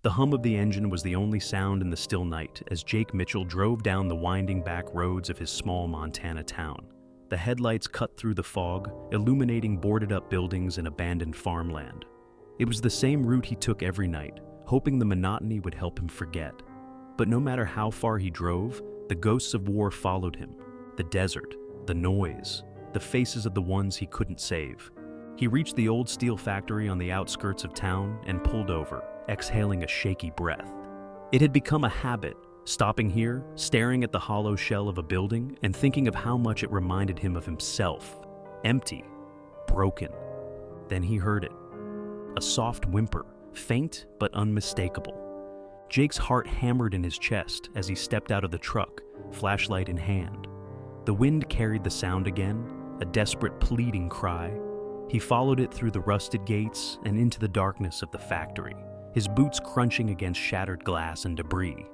The hum of the engine was the only sound in the still night as Jake Mitchell drove down the winding back roads of his small Montana town. The headlights cut through the fog, illuminating boarded-up buildings and abandoned farmland. It was the same route he took every night, hoping the monotony would help him forget. But no matter how far he drove, the ghosts of war followed him. The desert, the noise, the faces of the ones he couldn't save. He reached the old steel factory on the outskirts of town and pulled over, exhaling a shaky breath. It had become a habit, stopping here, staring at the hollow shell of a building, and thinking of how much it reminded him of himself. Empty, broken. Then he heard it. A soft whimper, faint but unmistakable. Jake's heart hammered in his chest as he stepped out of the truck, flashlight in hand. The wind carried the sound again, a desperate pleading cry. He followed it through the rusted gates and into the darkness of the factory, his boots crunching against shattered glass and debris.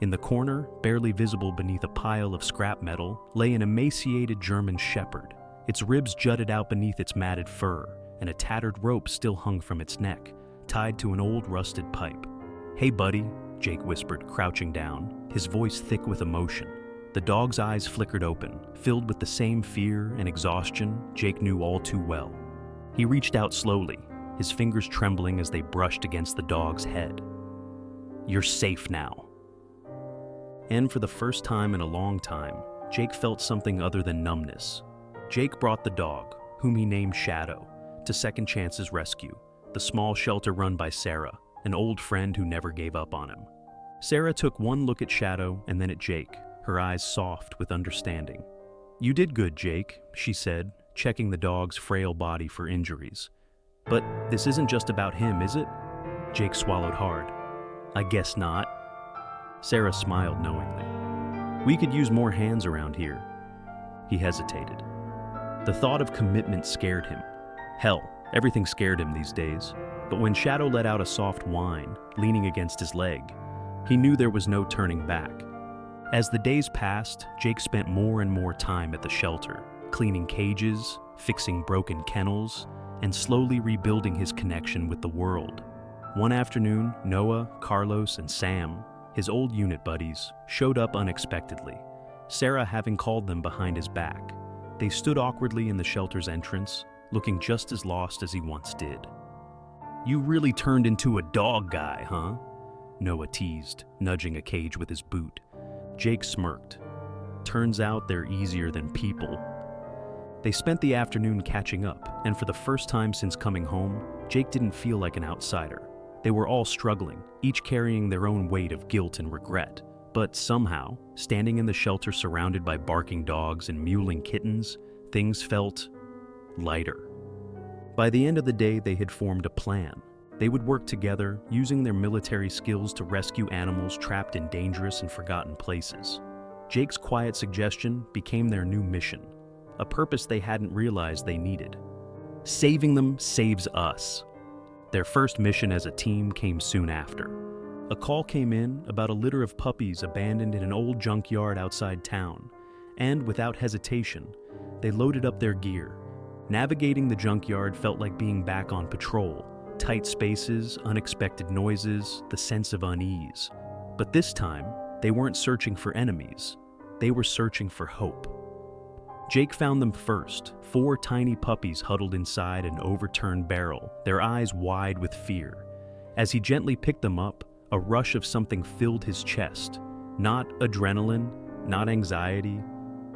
In the corner, barely visible beneath a pile of scrap metal, lay an emaciated German shepherd. Its ribs jutted out beneath its matted fur, and a tattered rope still hung from its neck, tied to an old rusted pipe. "Hey, buddy," Jake whispered, crouching down, his voice thick with emotion. The dog's eyes flickered open, filled with the same fear and exhaustion Jake knew all too well. He reached out slowly, his fingers trembling as they brushed against the dog's head. "You're safe now." And for the first time in a long time, Jake felt something other than numbness. Jake brought the dog, whom he named Shadow, to Second Chance's rescue, the small shelter run by Sarah, an old friend who never gave up on him. Sarah took one look at Shadow and then at Jake, her eyes soft with understanding. "You did good, Jake," she said, checking the dog's frail body for injuries. "But this isn't just about him, is it?" Jake swallowed hard. "I guess not." Sarah smiled knowingly. "We could use more hands around here." He hesitated. The thought of commitment scared him. Hell, everything scared him these days. But when Shadow let out a soft whine, leaning against his leg, he knew there was no turning back. As the days passed, Jake spent more and more time at the shelter, cleaning cages, fixing broken kennels, and slowly rebuilding his connection with the world. One afternoon, Noah, Carlos, and Sam, his old unit buddies, showed up unexpectedly, Sarah having called them behind his back. They stood awkwardly in the shelter's entrance, looking just as lost as he once did. "You really turned into a dog guy, huh?" Noah teased, nudging a cage with his boot. Jake smirked. "Turns out they're easier than people." They spent the afternoon catching up, and for the first time since coming home, Jake didn't feel like an outsider. They were all struggling, each carrying their own weight of guilt and regret. But somehow, standing in the shelter surrounded by barking dogs and mewling kittens, things felt lighter. By the end of the day, they had formed a plan. They would work together, using their military skills to rescue animals trapped in dangerous and forgotten places. Jake's quiet suggestion became their new mission, a purpose they hadn't realized they needed. Saving them saves us. Their first mission as a team came soon after. A call came in about a litter of puppies abandoned in an old junkyard outside town, and without hesitation, they loaded up their gear. Navigating the junkyard felt like being back on patrol. Tight spaces, unexpected noises, the sense of unease. But this time, they weren't searching for enemies. They were searching for hope. Jake found them first, 4 tiny puppies huddled inside an overturned barrel, their eyes wide with fear. As he gently picked them up, a rush of something filled his chest. Not adrenaline, not anxiety,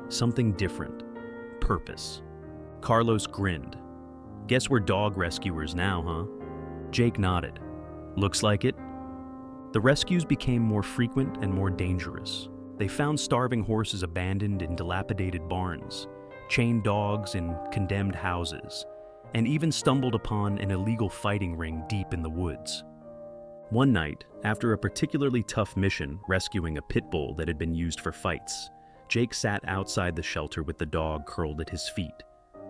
something different. Purpose. Carlos grinned. "Guess we're dog rescuers now, huh?" Jake nodded. "Looks like it." The rescues became more frequent and more dangerous. They found starving horses abandoned in dilapidated barns, chained dogs in condemned houses, and even stumbled upon an illegal fighting ring deep in the woods. One night, after a particularly tough mission rescuing a pit bull that had been used for fights, Jake sat outside the shelter with the dog curled at his feet.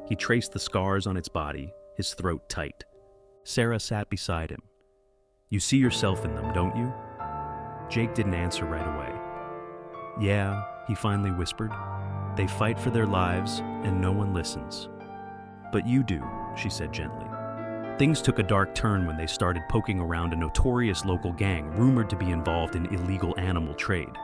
He traced the scars on its body, his throat tight. Sarah sat beside him. "You see yourself in them, don't you?" Jake didn't answer right away. "Yeah," he finally whispered. "They fight for their lives, and no one listens." "But you do," she said gently. Things took a dark turn when they started poking around a notorious local gang rumored to be involved in illegal animal trade.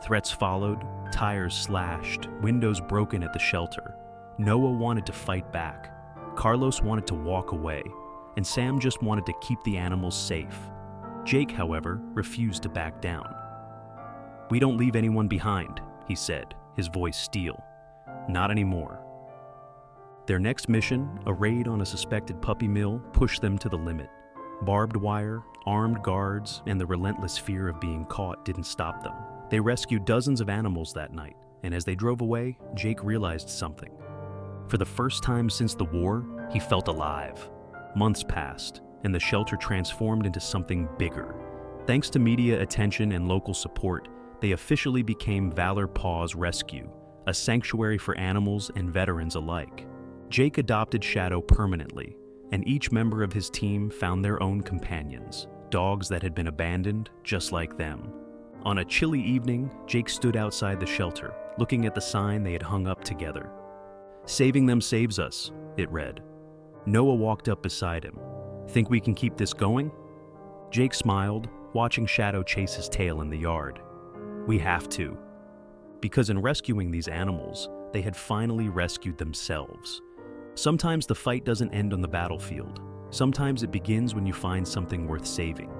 Threats followed, tires slashed, windows broken at the shelter. Noah wanted to fight back. Carlos wanted to walk away, and Sam just wanted to keep the animals safe. Jake, however, refused to back down. "We don't leave anyone behind," he said, his voice steel. "Not anymore." Their next mission, a raid on a suspected puppy mill, pushed them to the limit. Barbed wire, armed guards, and the relentless fear of being caught didn't stop them. They rescued dozens of animals that night, and as they drove away, Jake realized something. For the first time since the war, he felt alive. Months passed, and the shelter transformed into something bigger. Thanks to media attention and local support, they officially became Valor Paws Rescue, a sanctuary for animals and veterans alike. Jake adopted Shadow permanently, and each member of his team found their own companions, dogs that had been abandoned just like them. On a chilly evening, Jake stood outside the shelter, looking at the sign they had hung up together. "Saving them saves us," it read. Noah walked up beside him. "Think we can keep this going?" Jake smiled, watching Shadow chase his tail in the yard. "We have to." Because in rescuing these animals, they had finally rescued themselves. Sometimes the fight doesn't end on the battlefield. Sometimes it begins when you find something worth saving.